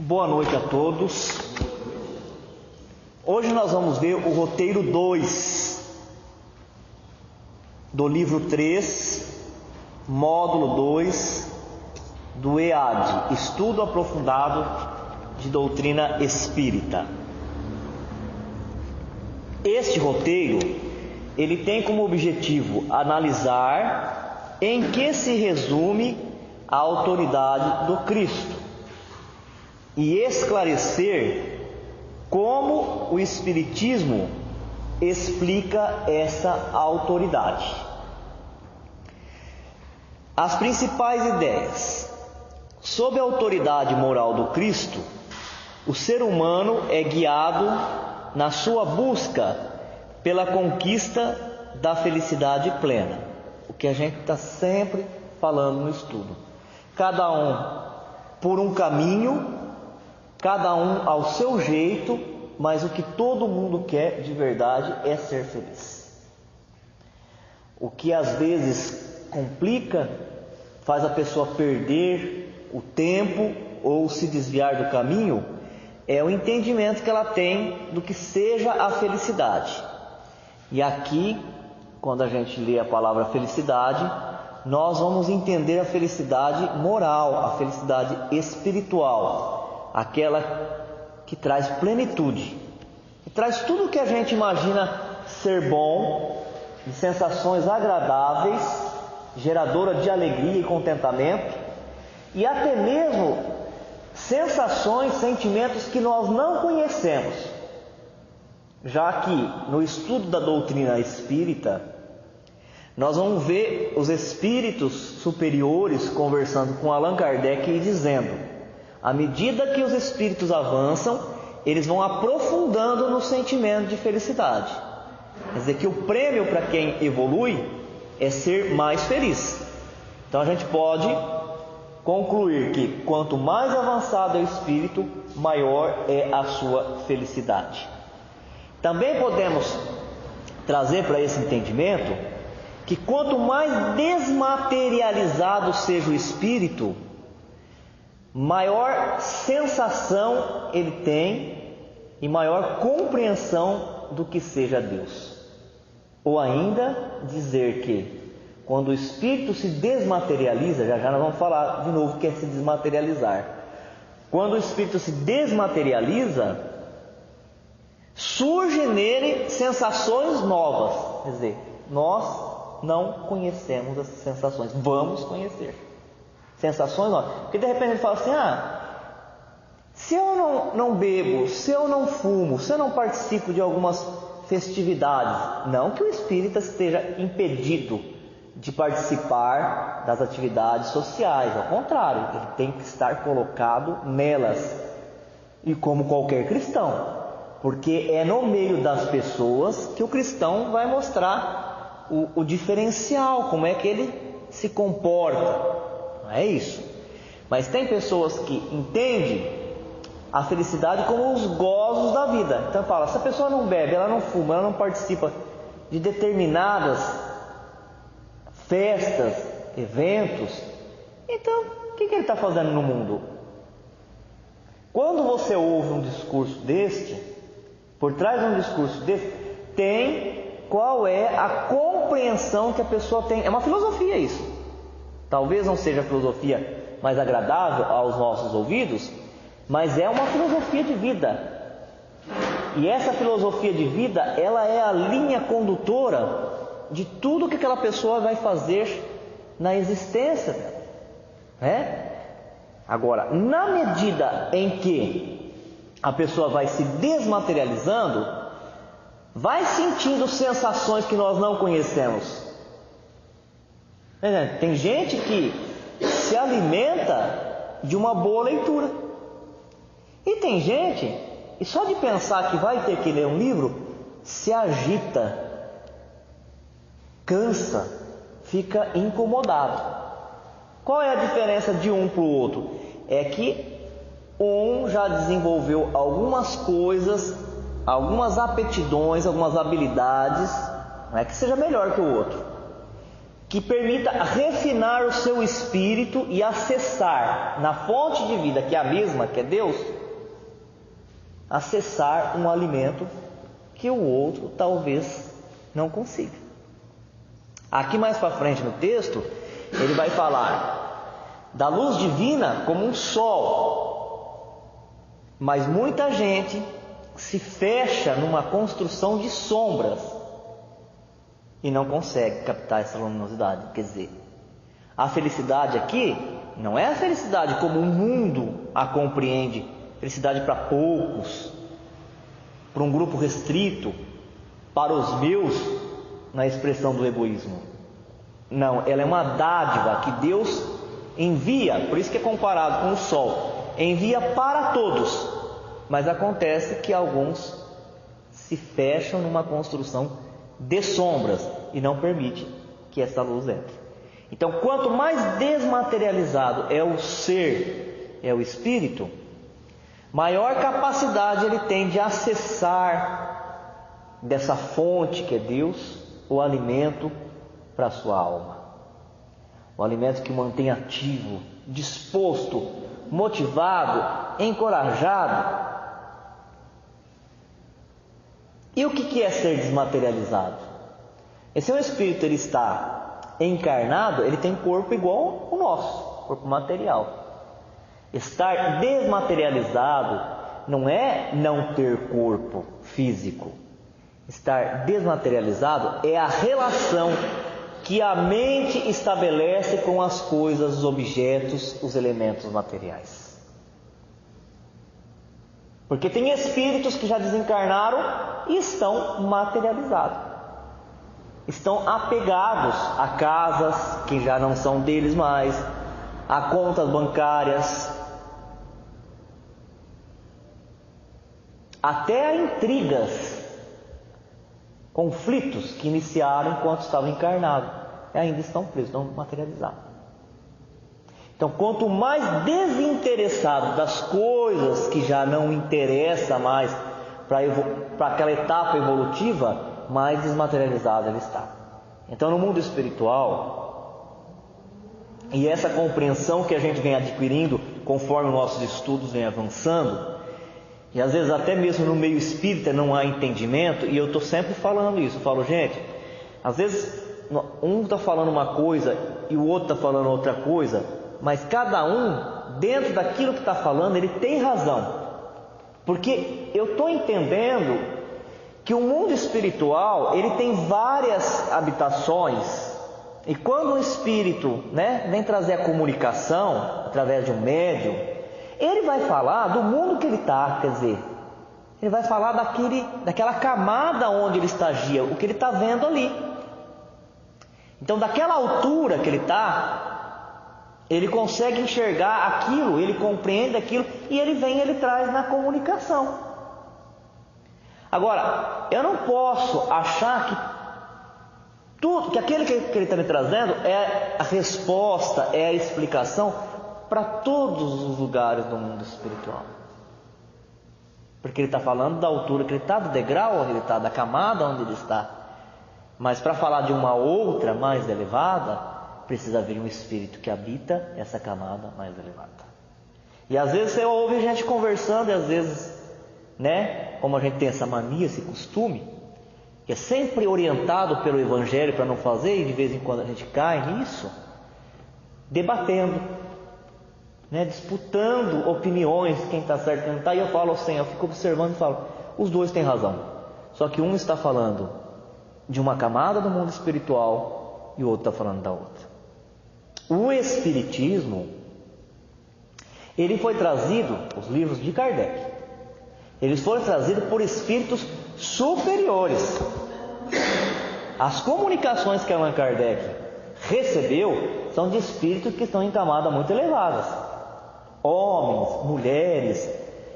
Boa noite a todos. Hoje nós vamos ver o roteiro 2 do livro 3, módulo 2 do EAD, Estudo Aprofundado de Doutrina Espírita. Este roteiro, ele tem como objetivo analisar em que se resume a autoridade do Cristo e esclarecer como o Espiritismo explica essa autoridade. As principais ideias. Sob a autoridade moral do Cristo, o ser humano é guiado na sua busca pela conquista da felicidade plena, o que a gente está sempre falando no estudo. Cada um por um caminho, cada um ao seu jeito, mas o que todo mundo quer de verdade é ser feliz. O que às vezes complica, faz a pessoa perder o tempo ou se desviar do caminho, é o entendimento que ela tem do que seja a felicidade. E aqui, quando a gente lê a palavra felicidade, nós vamos entender a felicidade moral, a felicidade espiritual, aquela que traz plenitude, que traz tudo o que a gente imagina ser bom, de sensações agradáveis, geradora de alegria e contentamento, e até mesmo sensações, sentimentos que nós não conhecemos, já que no estudo da doutrina espírita, nós vamos ver os espíritos superiores conversando com Allan Kardec e dizendo: à medida que os espíritos avançam, eles vão aprofundando no sentimento de felicidade. Quer dizer que o prêmio para quem evolui é ser mais feliz. Então a gente pode concluir que quanto mais avançado é o espírito, maior é a sua felicidade. Também podemos trazer para esse entendimento que quanto mais desmaterializado seja o espírito, maior sensação ele tem e maior compreensão do que seja Deus. Ou ainda dizer que quando o espírito se desmaterializa, já nós vamos falar de novo o que é se desmaterializar. Quando o espírito se desmaterializa, surge nele sensações novas. Quer dizer, nós não conhecemos essas sensações, vamos conhecer sensações novas. Porque de repente ele fala assim: se eu não bebo, se eu não fumo, se eu não participo de algumas festividades, não que o espírita esteja impedido de participar das atividades sociais, ao contrário, ele tem que estar colocado nelas, e como qualquer cristão, porque é no meio das pessoas que o cristão vai mostrar o diferencial, como é que ele se comporta. Não é isso. Mas tem pessoas que entendem a felicidade como os gozos da vida. Então fala, se a pessoa não bebe, ela não fuma, ela não participa de determinadas festas, eventos, então o que ele está fazendo no mundo? Quando você ouve um discurso deste, por trás de um discurso deste, tem qual é a compreensão que a pessoa tem. É uma filosofia isso. Talvez não seja a filosofia mais agradável aos nossos ouvidos, mas é uma filosofia de vida. E essa filosofia de vida, ela é a linha condutora de tudo que aquela pessoa vai fazer na existência dela, né? Agora, na medida em que a pessoa vai se desmaterializando, vai sentindo sensações que nós não conhecemos. Tem gente que se alimenta de uma boa leitura, e tem gente que só de pensar que vai ter que ler um livro se agita, cansa, fica incomodado. Qual é a diferença de um para o outro? É que um já desenvolveu algumas coisas, algumas aptidões, algumas habilidades, não é que seja melhor que o outro. que permita refinar o seu espírito e acessar na fonte de vida, que é a mesma, que é Deus, acessar um alimento que o outro talvez não consiga. Aqui mais para frente no texto, ele vai falar da luz divina como um sol, mas muita gente se fecha numa construção de sombras e não consegue captar essa luminosidade. Quer dizer, a felicidade aqui não é a felicidade como o mundo a compreende, felicidade para poucos, para um grupo restrito, para os meus, na expressão do egoísmo. Não, ela é uma dádiva que Deus envia, por isso que é comparado com o sol, envia para todos, mas acontece que alguns se fecham numa construção de sombras e não permite que essa luz entre. Então, quanto mais desmaterializado é o ser, é o espírito, maior capacidade ele tem de acessar dessa fonte que é Deus, o alimento para a sua alma. O alimento que o mantém ativo, disposto, motivado, encorajado. E o que é ser desmaterializado? Esse espírito, ele está encarnado, ele tem corpo igual ao nosso, corpo material. Estar desmaterializado não é não ter corpo físico. Estar desmaterializado é a relação que a mente estabelece com as coisas, os objetos, os elementos materiais. Porque tem espíritos que já desencarnaram e estão materializados. Estão apegados a casas que já não são deles mais, a contas bancárias, até a intrigas, conflitos que iniciaram enquanto estavam encarnados, ainda estão presos, estão materializados. Então, quanto mais desinteressado das coisas que já não interessa mais para aquela etapa evolutiva, mais desmaterializado ele está. Então, no mundo espiritual, e essa compreensão que a gente vem adquirindo conforme os nossos estudos vêm avançando, e às vezes até mesmo no meio espírita não há entendimento, e eu estou sempre falando isso, eu falo, gente, às vezes um está falando uma coisa e o outro está falando outra coisa, mas cada um, dentro daquilo que está falando, ele tem razão, porque eu estou entendendo que o mundo espiritual, ele tem várias habitações, e quando um espírito, vem trazer a comunicação, através de um médium, ele vai falar do mundo que ele está, quer dizer, ele vai falar daquela camada onde ele estagia, o que ele está vendo ali. Então, daquela altura que ele está, ele consegue enxergar aquilo, ele compreende aquilo, e ele traz na comunicação. Agora, eu não posso achar que aquele que ele está me trazendo é a resposta, é a explicação para todos os lugares do mundo espiritual. Porque ele está falando da altura que ele está, do degrau onde ele está, da camada onde ele está. Mas para falar de uma outra mais elevada, precisa vir um espírito que habita essa camada mais elevada. E às vezes você ouve gente conversando, e às vezes, como a gente tem essa mania, esse costume, que é sempre orientado pelo Evangelho para não fazer, e de vez em quando a gente cai nisso, debatendo, disputando opiniões, quem está certo e quem não está, e eu falo assim, eu fico observando e falo, os dois têm razão, só que um está falando de uma camada do mundo espiritual e o outro está falando da outra. O Espiritismo, ele foi trazido, os livros de Kardec, eles foram trazidos por espíritos superiores. As comunicações que Allan Kardec recebeu são de espíritos que estão em camadas muito elevadas. Homens, mulheres,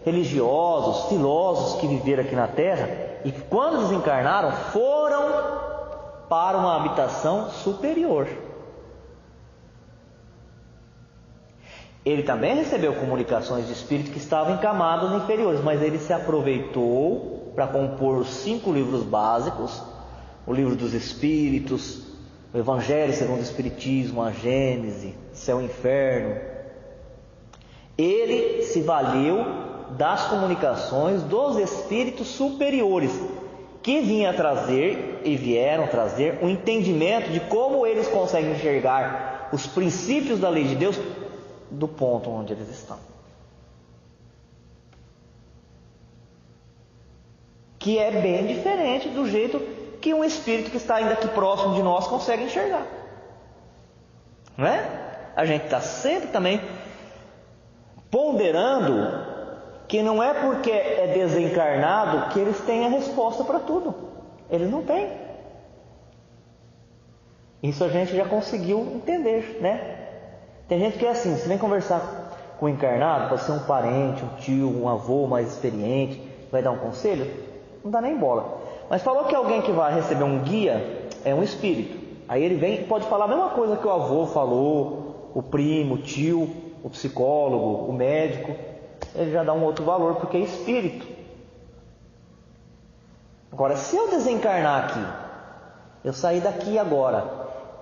religiosos, filósofos que viveram aqui na Terra e que quando desencarnaram foram para uma habitação superior. Ele também recebeu comunicações de espíritos que estavam em camadas inferiores, mas ele se aproveitou para compor os 5 livros básicos, o livro dos Espíritos, o Evangelho segundo o Espiritismo, a Gênese, céu e inferno, ele se valeu das comunicações dos espíritos superiores, que vieram trazer um entendimento de como eles conseguem enxergar os princípios da lei de Deus do ponto onde eles estão. Que é bem diferente do jeito que um espírito que está ainda aqui próximo de nós consegue enxergar. Não é? A gente está sempre também ponderando que não é porque é desencarnado que eles têm a resposta para tudo. Eles não têm. Isso a gente já conseguiu entender, né? Tem gente que é assim, você vem conversar com o encarnado, pode ser um parente, um tio, um avô mais experiente, vai dar um conselho, não dá nem bola. Mas falou que alguém que vai receber um guia é um espírito. Aí ele vem e pode falar a mesma coisa que o avô falou, o primo, o tio, o psicólogo, o médico. Ele já dá um outro valor porque é espírito. Agora, se eu desencarnar aqui, eu sair daqui agora,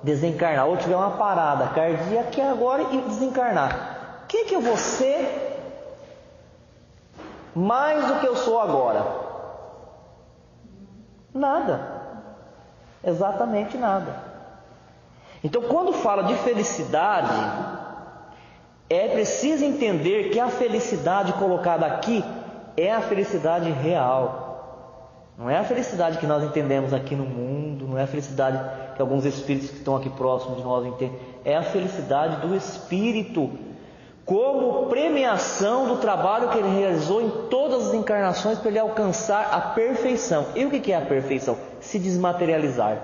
desencarnar, ou tiver uma parada cardíaca aqui agora e desencarnar, o que eu vou ser mais do que eu sou agora? Nada. Exatamente nada. Então, quando fala de felicidade, é preciso entender que a felicidade colocada aqui é a felicidade real. Não é a felicidade que nós entendemos aqui no mundo, não é a felicidade que alguns espíritos que estão aqui próximos de nós entendem. É a felicidade do espírito, como premiação do trabalho que ele realizou em todas as encarnações para ele alcançar a perfeição. E o que é a perfeição? Se desmaterializar.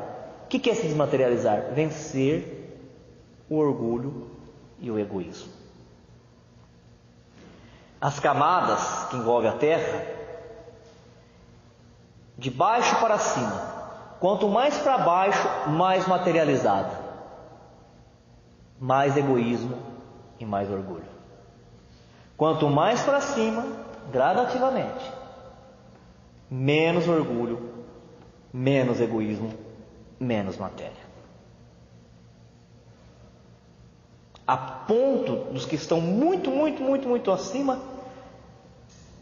O que é se desmaterializar? Vencer o orgulho e o egoísmo. As camadas que envolvem a Terra, de baixo para cima, quanto mais para baixo, mais materializado, mais egoísmo e mais orgulho. Quanto mais para cima, gradativamente, menos orgulho, menos egoísmo, menos matéria. A ponto dos que estão muito acima,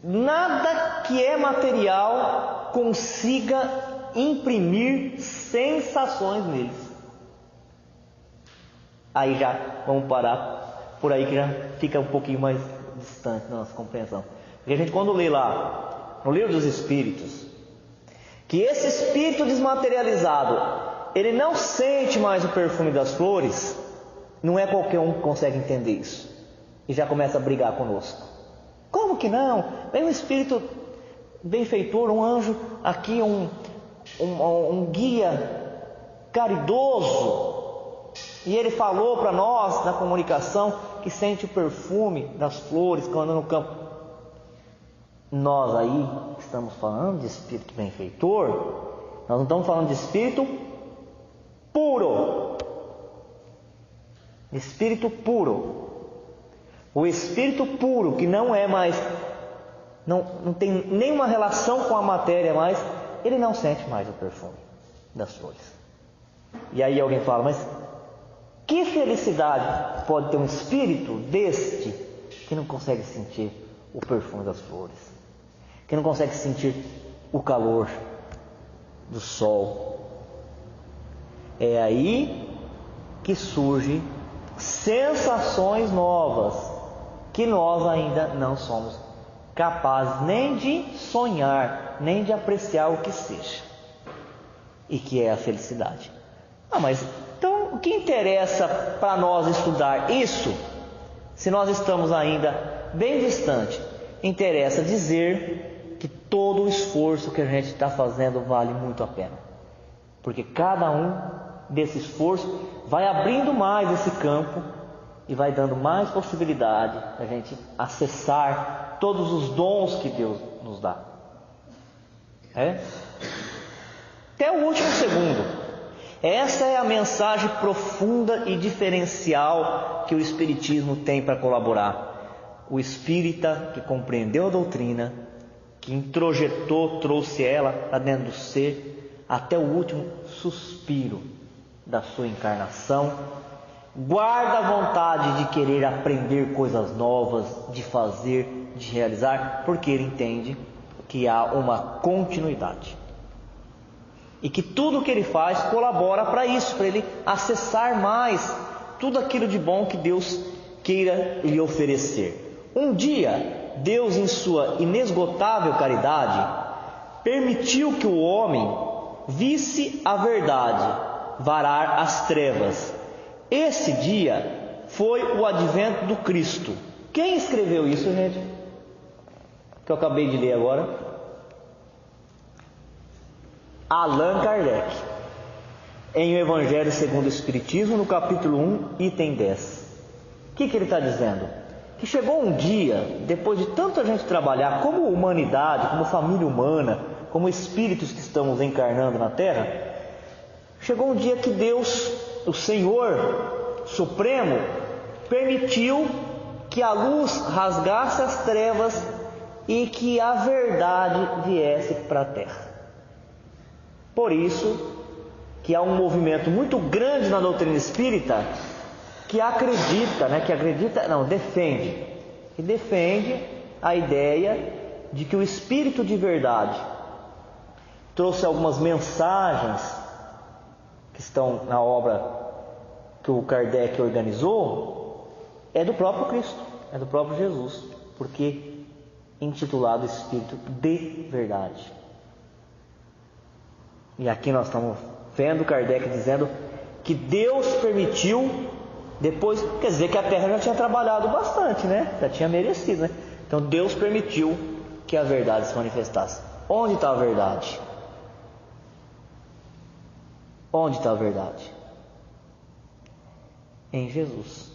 nada que é material consiga imprimir sensações neles. Aí já vamos parar por aí, que já fica um pouquinho mais distante da nossa compreensão. Porque a gente, quando lê lá no Livro dos Espíritos, que esse espírito desmaterializado, ele não sente mais o perfume das flores, não é qualquer um que consegue entender isso e já começa a brigar conosco. Como que não? Vem um espírito benfeitor, um anjo aqui, um guia caridoso, e ele falou para nós na comunicação que sente o perfume das flores quando anda no campo. Nós aí estamos falando de espírito benfeitor, nós não estamos falando de espírito puro. Espírito puro. O espírito puro, que não é mais, não tem nenhuma relação com a matéria mais, ele não sente mais o perfume das flores. E aí alguém fala, mas que felicidade pode ter um espírito deste que não consegue sentir o perfume das flores, que não consegue sentir o calor do sol? É aí que surge sensações novas que nós ainda não somos capazes nem de sonhar, nem de apreciar o que seja, e que é a felicidade. Mas então o que interessa para nós estudar isso, se nós estamos ainda bem distante? Interessa dizer que todo o esforço que a gente está fazendo vale muito a pena, porque cada um desse esforço vai abrindo mais esse campo e vai dando mais possibilidade a gente acessar todos os dons que Deus nos dá. Até o último segundo. Essa é a mensagem profunda e diferencial que o Espiritismo tem para colaborar. O espírita que compreendeu a doutrina, que introjetou, trouxe ela para dentro do ser, até o último suspiro da sua encarnação, guarda a vontade de querer aprender coisas novas, de fazer, de realizar, porque ele entende que há uma continuidade. E que tudo que ele faz colabora para isso, para ele acessar mais tudo aquilo de bom que Deus queira lhe oferecer. Um dia, Deus, em sua inesgotável caridade, permitiu que o homem visse a verdade varar as trevas. Esse dia foi o advento do Cristo. Quem escreveu isso, gente? Que eu acabei de ler agora? Allan Kardec, em O Evangelho segundo o Espiritismo, no capítulo 1, item 10. O que ele está dizendo? Que chegou um dia, depois de tanta gente trabalhar como humanidade, como família humana, como espíritos que estamos encarnando na Terra, chegou um dia que Deus, o Senhor Supremo, permitiu que a luz rasgasse as trevas e que a verdade viesse para a Terra. Por isso que há um movimento muito grande na doutrina espírita que defende a ideia de que o Espírito de verdade trouxe algumas mensagens que estão na obra que o Kardec organizou, é do próprio Cristo, é do próprio Jesus, porque intitulado Espírito de Verdade. E aqui nós estamos vendo Kardec dizendo que Deus permitiu, depois, quer dizer que a Terra já tinha trabalhado bastante, né? Já tinha merecido, né? Então Deus permitiu que a verdade se manifestasse. Onde está a verdade? Onde está a verdade? Em Jesus.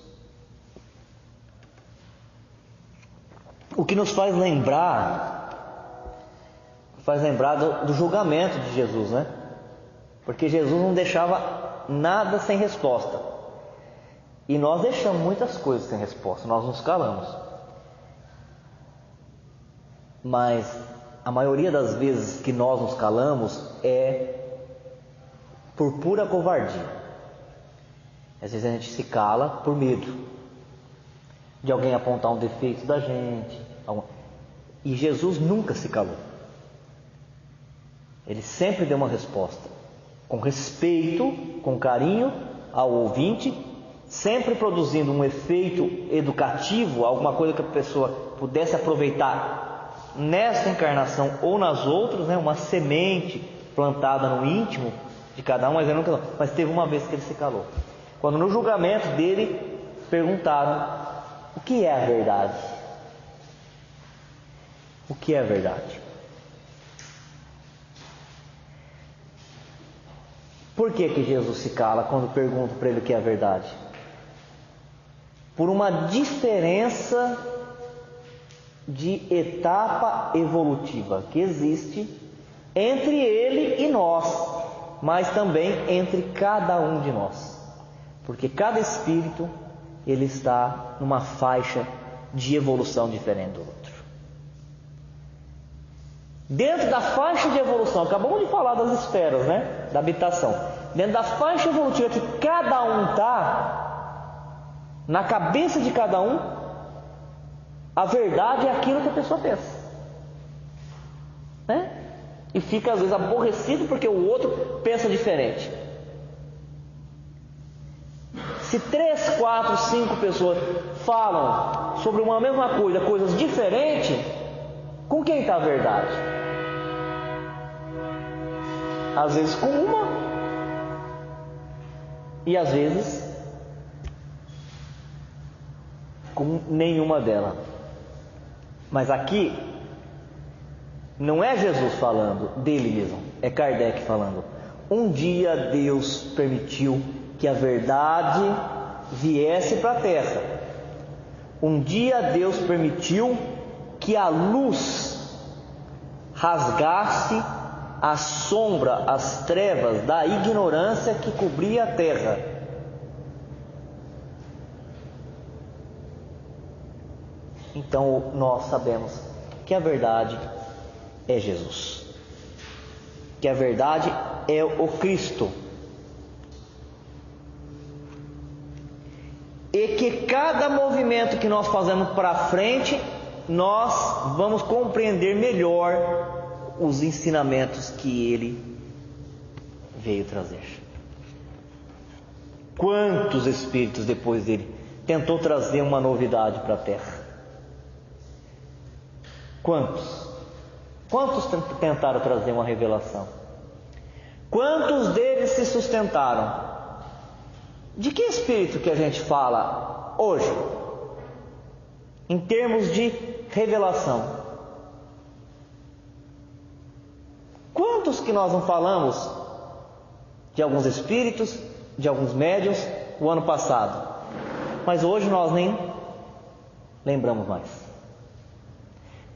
O que nos faz lembrar do julgamento de Jesus, né? Porque Jesus não deixava nada sem resposta. E nós deixamos muitas coisas sem resposta, nós nos calamos. Mas a maioria das vezes que nós nos calamos é por pura covardia. Às vezes a gente se cala por medo de alguém apontar um defeito da gente. E Jesus nunca se calou. Ele sempre deu uma resposta, com respeito, com carinho ao ouvinte, sempre produzindo um efeito educativo, alguma coisa que a pessoa pudesse aproveitar nessa encarnação ou nas outras, né? Uma semente plantada no íntimo de cada um, mas teve uma vez que ele se calou. Quando no julgamento dele perguntaram: o que é a verdade? O que é a verdade? Por que Jesus se cala quando perguntam para ele o que é a verdade? Por uma diferença de etapa evolutiva que existe entre ele e nós, mas também entre cada um de nós. Porque cada espírito, ele está numa faixa de evolução diferente do outro. Dentro da faixa de evolução, acabamos de falar das esferas, né? Da habitação. Dentro da faixa evolutiva que cada um está, na cabeça de cada um, a verdade é aquilo que a pessoa pensa, né? E fica às vezes aborrecido porque o outro pensa diferente. Se 3, 4, 5 pessoas falam sobre uma mesma coisa, coisas diferentes, com quem está a verdade? Às vezes com uma, e às vezes com nenhuma delas. Mas aqui não é Jesus falando dele mesmo, é Kardec falando. Um dia Deus permitiu que a verdade viesse para a Terra. Um dia Deus permitiu que a luz rasgasse a sombra, as trevas da ignorância que cobria a Terra. Então nós sabemos que a verdade é Jesus, que a verdade é o Cristo. conhecimento que nós fazemos para frente, nós vamos compreender melhor os ensinamentos que ele veio trazer. Quantos espíritos depois dele tentou trazer uma novidade para a Terra? Quantos? Quantos tentaram trazer uma revelação? Quantos deles se sustentaram? De que espírito que a gente fala hoje, em termos de revelação? Quantos que nós não falamos de alguns espíritos, de alguns médiuns, o ano passado? Mas hoje nós nem lembramos mais.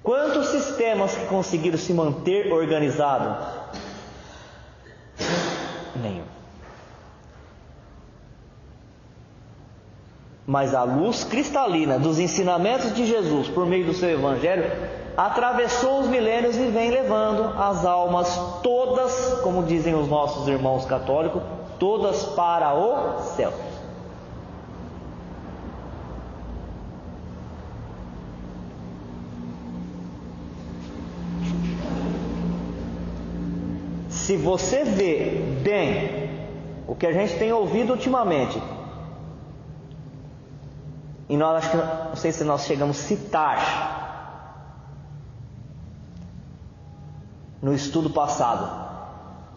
Quantos sistemas que conseguiram se manter organizados? Nenhum. Mas a luz cristalina dos ensinamentos de Jesus por meio do seu Evangelho atravessou os milênios e vem levando as almas todas, como dizem os nossos irmãos católicos, todas para o céu. Se você vê bem o que a gente tem ouvido ultimamente, e nós acho que, não sei se nós chegamos a citar no estudo passado,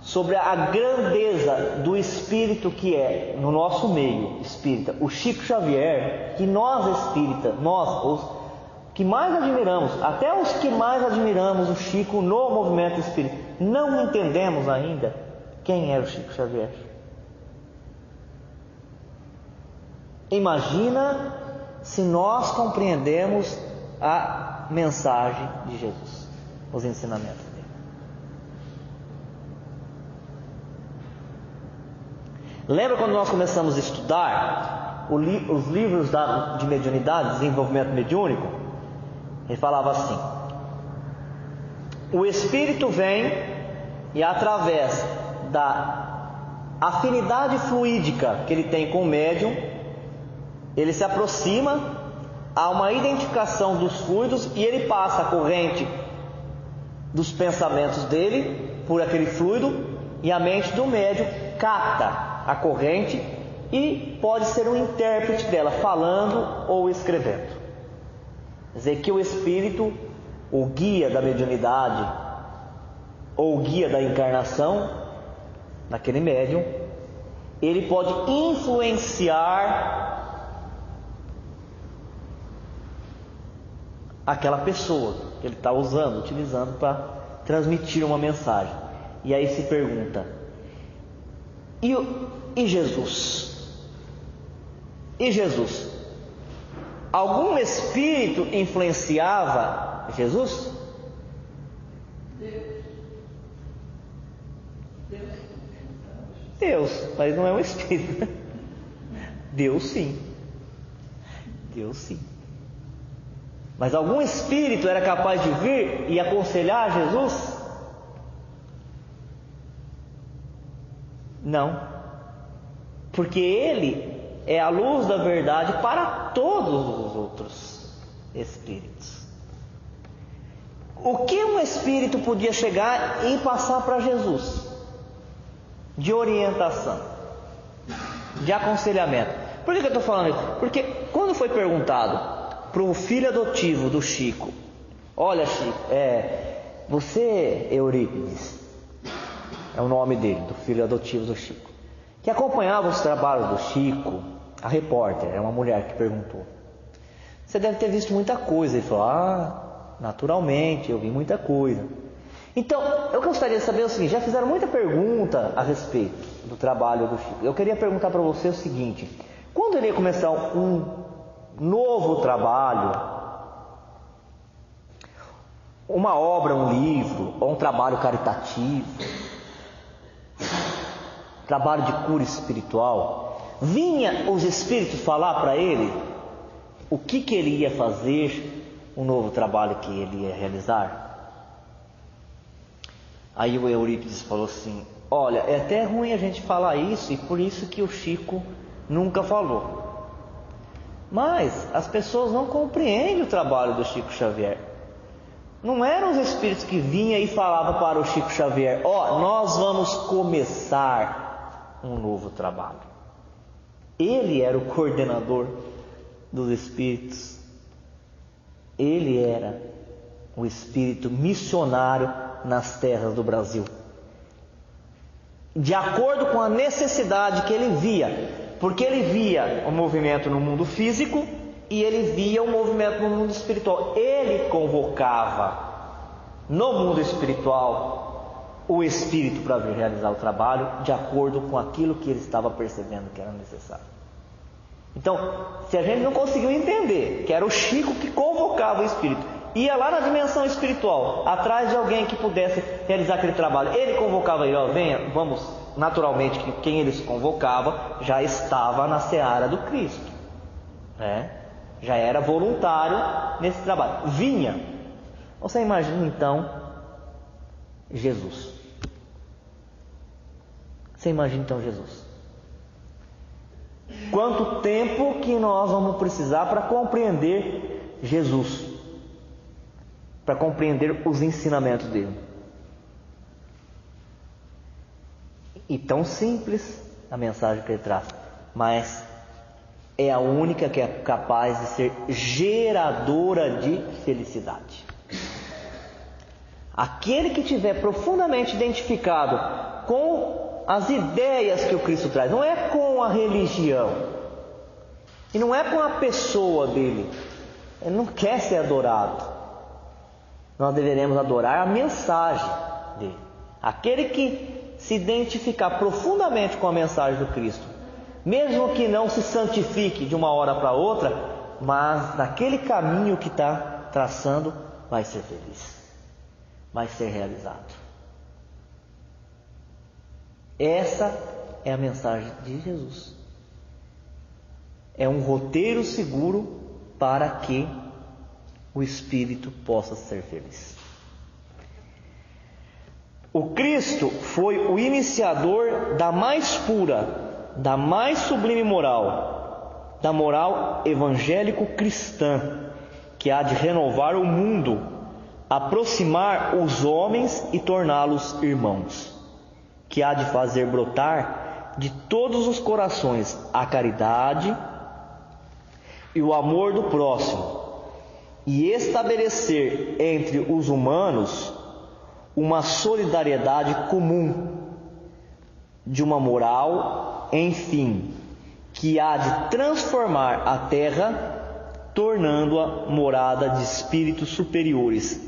sobre a grandeza do espírito que é no nosso meio espírita, o Chico Xavier, que nós espíritas, nós, os que mais admiramos, até os que mais admiramos o Chico no movimento espírita, não entendemos ainda quem é o Chico Xavier. Imagina se nós compreendemos a mensagem de Jesus, os ensinamentos dele. Lembra quando nós começamos a estudar os livros de mediunidade, desenvolvimento mediúnico? Ele falava assim: o espírito vem e através da afinidade fluídica que ele tem com o médium, ele se aproxima, há uma identificação dos fluidos e ele passa a corrente dos pensamentos dele por aquele fluido, e a mente do médium capta a corrente e pode ser um intérprete dela, falando ou escrevendo. Quer dizer que o espírito, o guia da mediunidade ou o guia da encarnação daquele médium, ele pode influenciar aquela pessoa que ele está utilizando para transmitir uma mensagem. E aí se pergunta: e Jesus? E Jesus? Algum espírito influenciava Jesus? Deus, mas não é um espírito. Deus sim. Deus sim. Mas algum espírito era capaz de vir e aconselhar Jesus? Não. Porque ele é a luz da verdade para todos os outros espíritos. O que um espírito podia chegar e passar para Jesus? De orientação, de aconselhamento. Por que eu estou falando isso? Porque quando foi perguntado para o filho adotivo do Chico: olha, Chico, você, Eurípides, é o nome dele, do filho adotivo do Chico, que acompanhava os trabalhos do Chico, a repórter, é uma mulher que perguntou: você deve ter visto muita coisa. Ele falou: naturalmente, eu vi muita coisa. Então, eu gostaria de saber o seguinte: já fizeram muita pergunta a respeito do trabalho do Chico. Eu queria perguntar para você o seguinte: quando ele ia começar um novo trabalho, uma obra, um livro, ou um trabalho caritativo, trabalho de cura espiritual, vinha os espíritos falar para ele o que ele ia fazer, o novo trabalho que ele ia realizar? Aí o Eurípides falou assim: olha, é até ruim a gente falar isso, e por isso que o Chico nunca falou. Mas as pessoas não compreendem o trabalho do Chico Xavier. Não eram os espíritos que vinham e falavam para o Chico Xavier: nós vamos começar um novo trabalho. Ele era o coordenador dos espíritos. Ele era o espírito missionário nas terras do Brasil, de acordo com a necessidade que ele via, porque ele via o movimento no mundo físico e ele via o movimento no mundo espiritual. Ele convocava no mundo espiritual o espírito para vir realizar o trabalho de acordo com aquilo que ele estava percebendo que era necessário. Então, se a gente não conseguiu entender que era o Chico que convocava o espírito, ia lá na dimensão espiritual, atrás de alguém que pudesse realizar aquele trabalho, ele convocava ele: venha, vamos. Naturalmente, quem ele se convocava já estava na seara do Cristo, já era voluntário nesse trabalho, vinha. Você imagina então Jesus. Você imagina então Jesus. Quanto tempo que nós vamos precisar para compreender Jesus, para compreender os ensinamentos dele? E tão simples a mensagem que ele traz, mas é a única que é capaz de ser geradora de felicidade. Aquele que estiver profundamente identificado com as ideias que o Cristo traz, não é com a religião, e não é com a pessoa dele, ele não quer ser adorado. Nós deveremos adorar a mensagem dele. Aquele que se identificar profundamente com a mensagem do Cristo, mesmo que não se santifique de uma hora para outra, mas naquele caminho que está traçando, vai ser feliz, vai ser realizado. Essa é a mensagem de Jesus. É um roteiro seguro para que o espírito possa ser feliz. O Cristo foi o iniciador da mais pura, da mais sublime moral, da moral evangélico-cristã, que há de renovar o mundo, aproximar os homens e torná-los irmãos, que há de fazer brotar de todos os corações a caridade e o amor do próximo, e estabelecer entre os humanos uma solidariedade comum, de uma moral, enfim, que há de transformar a terra, tornando-a morada de espíritos superiores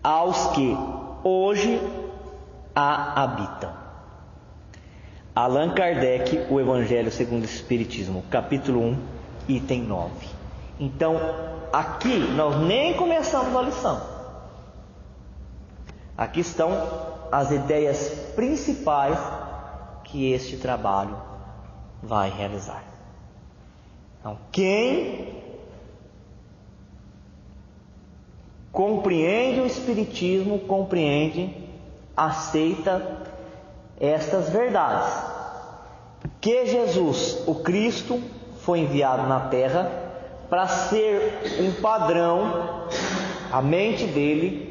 aos que hoje a habitam. Allan Kardec, O Evangelho segundo o Espiritismo, capítulo 1, item 9. Então, aqui nós nem começamos a lição. Aqui estão as ideias principais que este trabalho vai realizar. Então, quem compreende o Espiritismo, aceita estas verdades. Que Jesus, o Cristo, foi enviado na Terra para ser um padrão, a mente dele,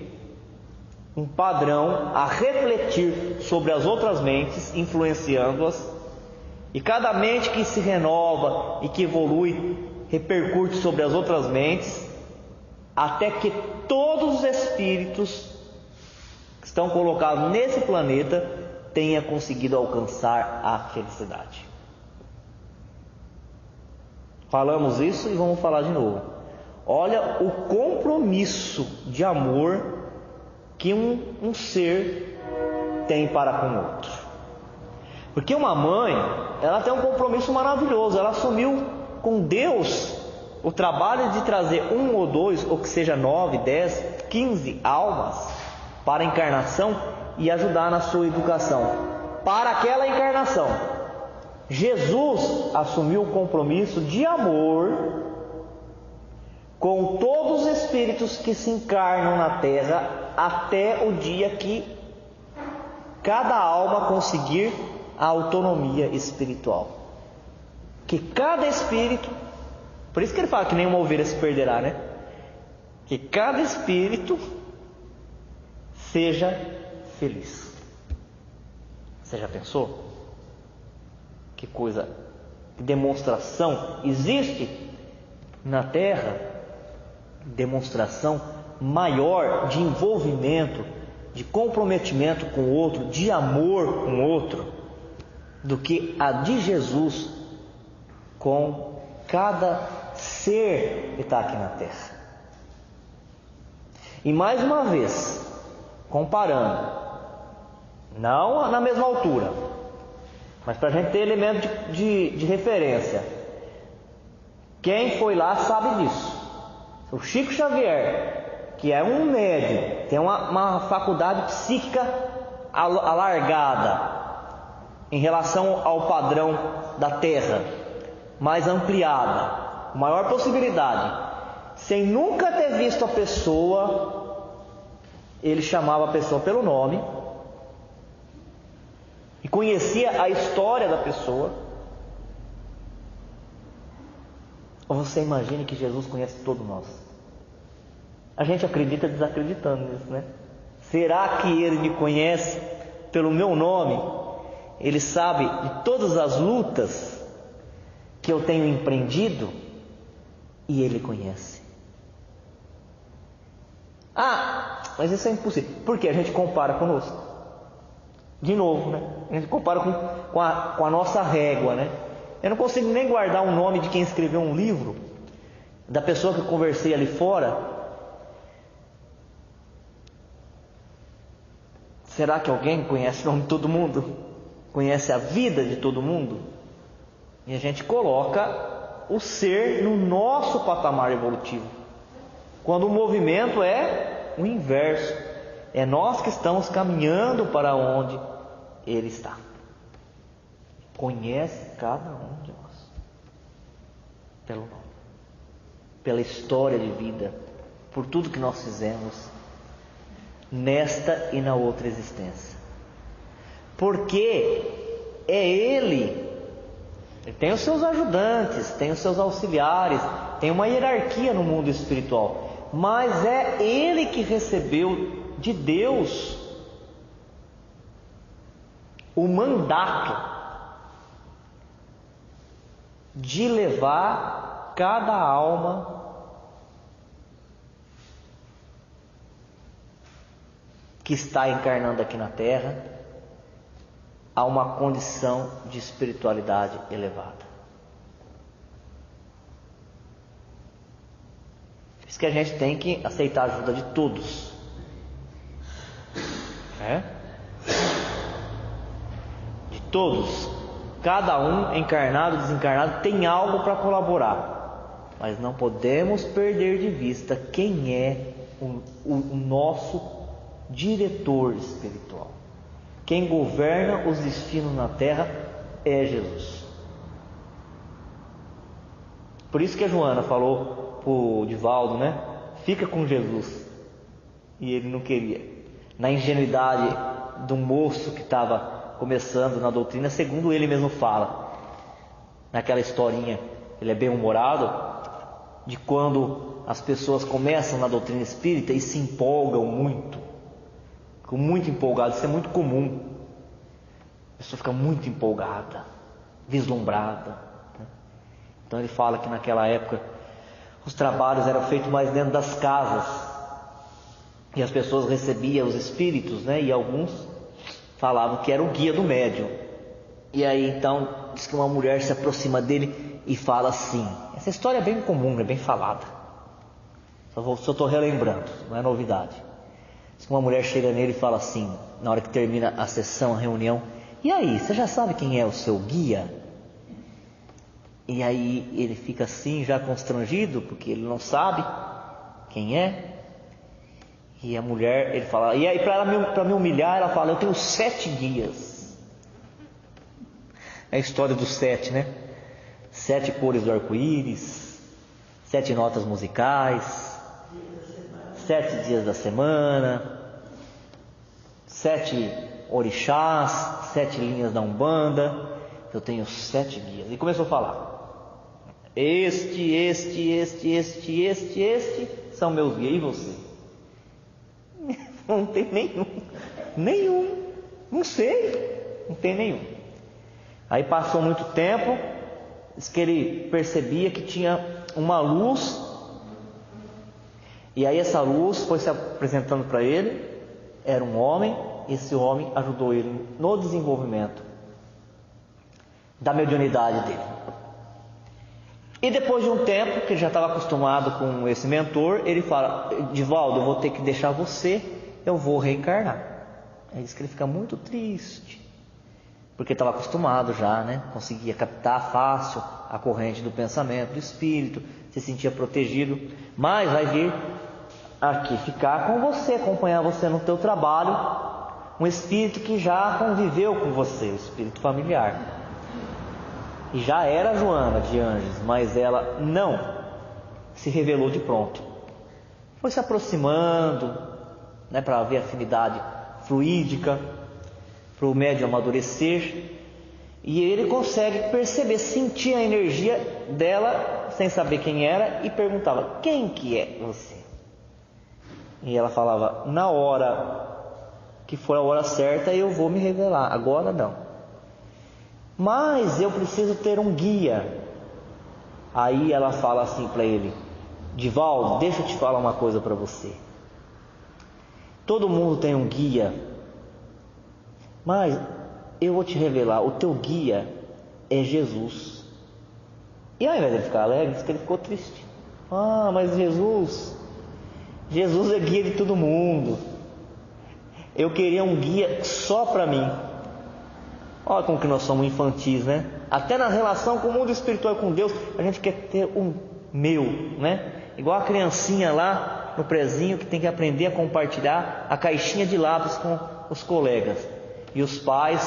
um padrão a refletir sobre as outras mentes, influenciando-as, e cada mente que se renova e que evolui repercute sobre as outras mentes, até que todos os espíritos que estão colocados nesse planeta tenham conseguido alcançar a felicidade. Falamos isso e vamos falar de novo. Olha o compromisso de amor que um ser tem para com o outro. Porque uma mãe, ela tem um compromisso maravilhoso. Ela assumiu com Deus o trabalho de trazer 1 ou 2, ou que seja 9, 10, 15 almas para a encarnação e ajudar na sua educação para aquela encarnação. Jesus assumiu o compromisso de amor com todos os espíritos que se encarnam na Terra, até o dia que cada alma conseguir a autonomia espiritual. Que cada espírito Por isso que ele fala que nenhuma ovelha se perderá, né? Que cada espírito seja feliz. Você já pensou? Que coisa, que demonstração existe na terra, demonstração maior de envolvimento, de comprometimento com o outro, de amor com o outro, do que a de Jesus com cada ser que está aqui na terra. E mais uma vez, comparando, não na mesma altura, mas para a gente ter elemento de referência. Quem foi lá sabe disso. O Chico Xavier, que é um médium, tem uma faculdade psíquica alargada em relação ao padrão da Terra, mais ampliada, maior possibilidade. Sem nunca ter visto a pessoa, ele chamava a pessoa pelo nome e conhecia a história da pessoa. Ou você imagine que Jesus conhece todos nós? A gente acredita desacreditando nisso, né? Será que Ele me conhece pelo meu nome? Ele sabe de todas as lutas que eu tenho empreendido? E Ele conhece. Ah, mas isso é impossível. Porque a gente compara conosco. De novo, né? A gente compara com a nossa régua, né? Eu não consigo nem guardar o nome de quem escreveu um livro, da pessoa que eu conversei ali fora. Será que alguém conhece o nome de todo mundo? Conhece a vida de todo mundo? E a gente coloca o ser no nosso patamar evolutivo, quando o movimento é o inverso. É nós que estamos caminhando para onde Ele está. Conhece cada um de nós pelo nome, pela história de vida, por tudo que nós fizemos nesta e na outra existência. Porque é Ele tem os seus ajudantes, tem os seus auxiliares, tem uma hierarquia no mundo espiritual, mas é Ele que recebeu de Deus o mandato de levar cada alma que está encarnando aqui na Terra a uma condição de espiritualidade elevada. Por isso que a gente tem que aceitar a ajuda de todos. De todos. Cada um, encarnado, desencarnado, tem algo para colaborar. Mas não podemos perder de vista quem é o nosso diretor espiritual. Quem governa os destinos na Terra é Jesus. Por isso que a Joana falou para o Divaldo, né? Fica com Jesus. E ele não queria. Na ingenuidade do moço que estava começando na doutrina, segundo ele mesmo fala, naquela historinha, ele é bem-humorado, de quando as pessoas começam na doutrina espírita e se empolgam muito, ficam muito empolgadas. Isso é muito comum. A pessoa fica muito empolgada, vislumbrada, né? Então ele fala que naquela época os trabalhos eram feitos mais dentro das casas, e as pessoas recebiam os espíritos, né? E alguns falavam que era o guia do médium. E aí então diz que uma mulher se aproxima dele e fala assim. Essa história é bem comum, é bem falada. Só estou relembrando, não é novidade. Diz que uma mulher chega nele e fala assim, na hora que termina a sessão, a reunião: e aí, você já sabe quem é o seu guia? E aí ele fica assim, já constrangido, porque ele não sabe quem é. E a mulher, ele fala, e aí para me humilhar, ela fala: eu tenho 7 guias. É a história dos 7, né? 7 cores do arco-íris, 7 notas musicais, 7 dias da semana, 7 orixás, 7 linhas da Umbanda. Eu tenho 7 guias. E começou a falar. Este são meus guias. E você? Não tem nenhum. Não sei, não tem nenhum. Aí passou muito tempo, diz que ele percebia que tinha uma luz, e aí essa luz foi se apresentando para ele. Era um homem, esse homem ajudou ele no desenvolvimento da mediunidade dele. E depois de um tempo, que ele já estava acostumado com esse mentor, ele fala: Divaldo, eu vou ter que deixar você, eu vou reencarnar. Aí diz que ele fica muito triste, porque estava acostumado já, né? Conseguia captar fácil a corrente do pensamento, do espírito, se sentia protegido. Mas vai vir aqui ficar com você, acompanhar você no teu trabalho, um espírito que já conviveu com você, o espírito familiar. E já era Joana de Anjos, mas ela não se revelou de pronto. Foi se aproximando, né, para ver afinidade fluídica, para o médium amadurecer, e ele consegue perceber, sentir a energia dela, sem saber quem era, e perguntava: quem que é você? E ela falava: na hora que for a hora certa eu vou me revelar, agora não. Mas eu preciso ter um guia. Aí ela fala assim para ele: Divaldo, deixa eu te falar uma coisa para você. Todo mundo tem um guia, mas eu vou te revelar, o teu guia é Jesus. E ao invés de ele ficar alegre, diz que ele ficou triste. Mas Jesus é guia de todo mundo. Eu queria um guia só para mim. Olha como que nós somos infantis, né? Até na relação com o mundo espiritual, com Deus, a gente quer ter um meu, né? Igual a criancinha lá no prezinho que tem que aprender a compartilhar a caixinha de lápis com os colegas. E os pais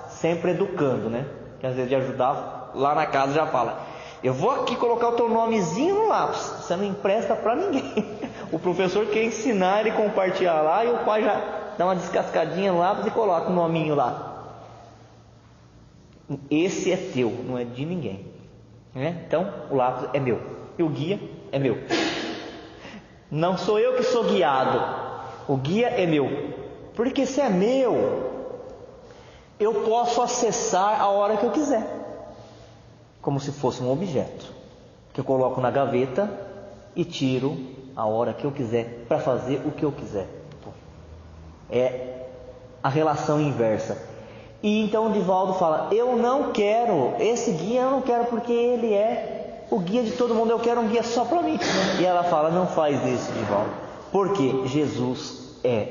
sempre educando, né? Que às vezes de ajudar, lá na casa já fala: eu vou aqui colocar o teu nomezinho no lápis, você não empresta para ninguém. O professor quer ensinar ele a compartilhar lá, e o pai já dá uma descascadinha no lápis e coloca o nominho lá. Esse é teu, não é de ninguém, né? Então o lápis é meu e o guia é meu. Não sou eu que sou guiado, o guia é meu. Porque se é meu, eu posso acessar a hora que eu quiser, como se fosse um objeto que eu coloco na gaveta e tiro a hora que eu quiser para fazer o que eu quiser. É a relação inversa. E então o Divaldo fala: eu não quero esse guia, eu não quero, porque ele é o guia de todo mundo, eu quero um guia só para mim. E ela fala: não faz isso, Divaldo, porque Jesus é,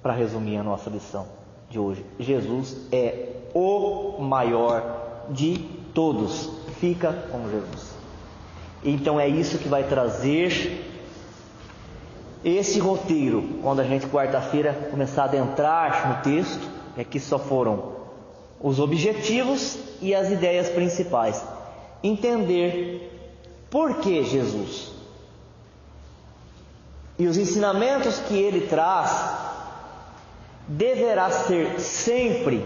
para resumir a nossa lição de hoje, Jesus é o maior de todos. Fica com Jesus. Então é isso que vai trazer esse roteiro, quando a gente quarta-feira começar a adentrar no texto. Aqui só foram os objetivos e as ideias principais. Entender por que Jesus e os ensinamentos que ele traz deverá ser sempre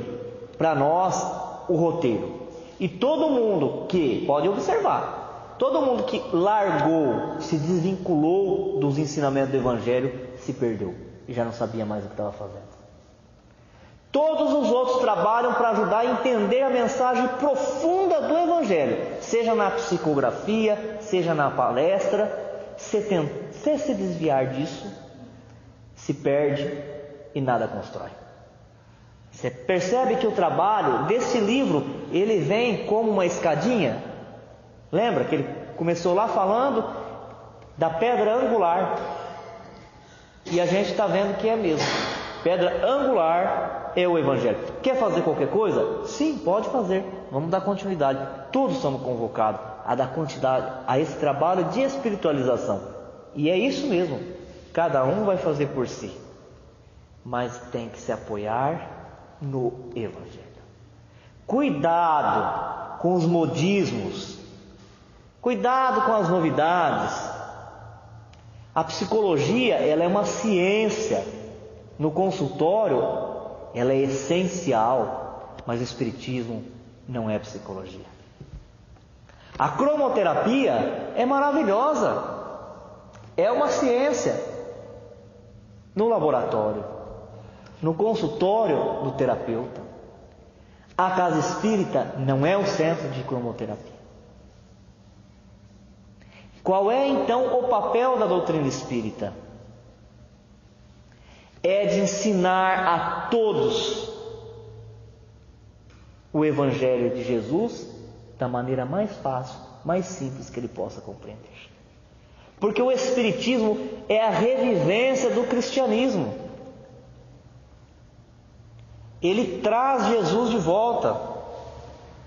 para nós o roteiro. E todo mundo que, pode observar, todo mundo que largou, se desvinculou dos ensinamentos do Evangelho, se perdeu e já não sabia mais o que estava fazendo. Todos os outros trabalham para ajudar a entender a mensagem profunda do Evangelho, seja na psicografia, seja na palestra. Se desviar disso, se perde e nada constrói. Você percebe que o trabalho desse livro, ele vem como uma escadinha. Lembra que ele começou lá falando da pedra angular, e a gente está vendo que é mesmo. Pedra angular é o Evangelho. Quer fazer qualquer coisa? Sim, pode fazer. Vamos dar continuidade. Todos somos convocados a dar continuidade a esse trabalho de espiritualização. E é isso mesmo. Cada um vai fazer por si. Mas tem que se apoiar no Evangelho. Cuidado com os modismos. Cuidado com as novidades. A psicologia, ela é uma ciência. No consultório, ela é essencial, mas o espiritismo não é psicologia. A cromoterapia é maravilhosa, é uma ciência. No laboratório, no consultório do terapeuta. A casa espírita não é o centro de cromoterapia. Qual é então o papel da doutrina espírita? É de ensinar a todos o Evangelho de Jesus da maneira mais fácil, mais simples que ele possa compreender. Porque o Espiritismo é a revivência do cristianismo. Ele traz Jesus de volta.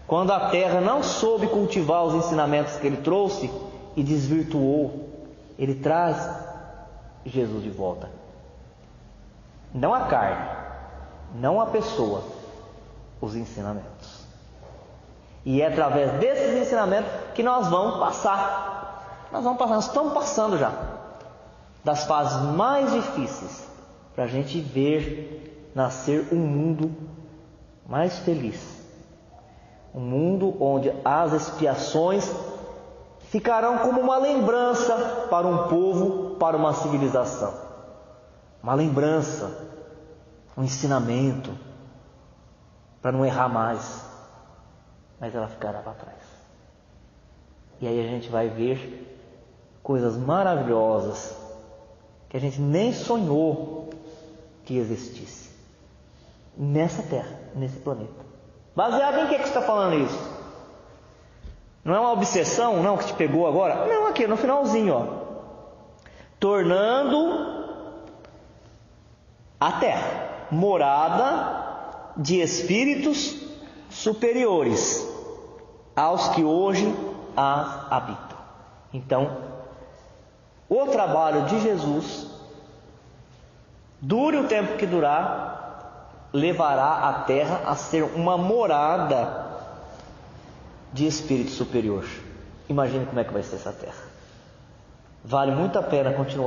Quando a terra não soube cultivar os ensinamentos que ele trouxe e desvirtuou, ele traz Jesus de volta. Não a carne, não a pessoa, os ensinamentos. E é através desses ensinamentos que nós vamos passar. Nós estamos passando já das fases mais difíceis para a gente ver nascer um mundo mais feliz. Um mundo onde as expiações ficarão como uma lembrança para um povo, para uma civilização. Uma lembrança, um ensinamento para não errar mais. Mas ela ficará para trás. E aí a gente vai ver coisas maravilhosas que a gente nem sonhou que existisse nessa terra, nesse planeta. Baseado em que você está falando isso? Não é uma obsessão, não, que te pegou agora? Não, aqui no finalzinho, ó. Tornando a terra morada de espíritos superiores aos que hoje as habitam. Então, o trabalho de Jesus, dure o tempo que durar, levará a terra a ser uma morada de espírito superior. Imagine como é que vai ser essa terra. Vale muito a pena continuar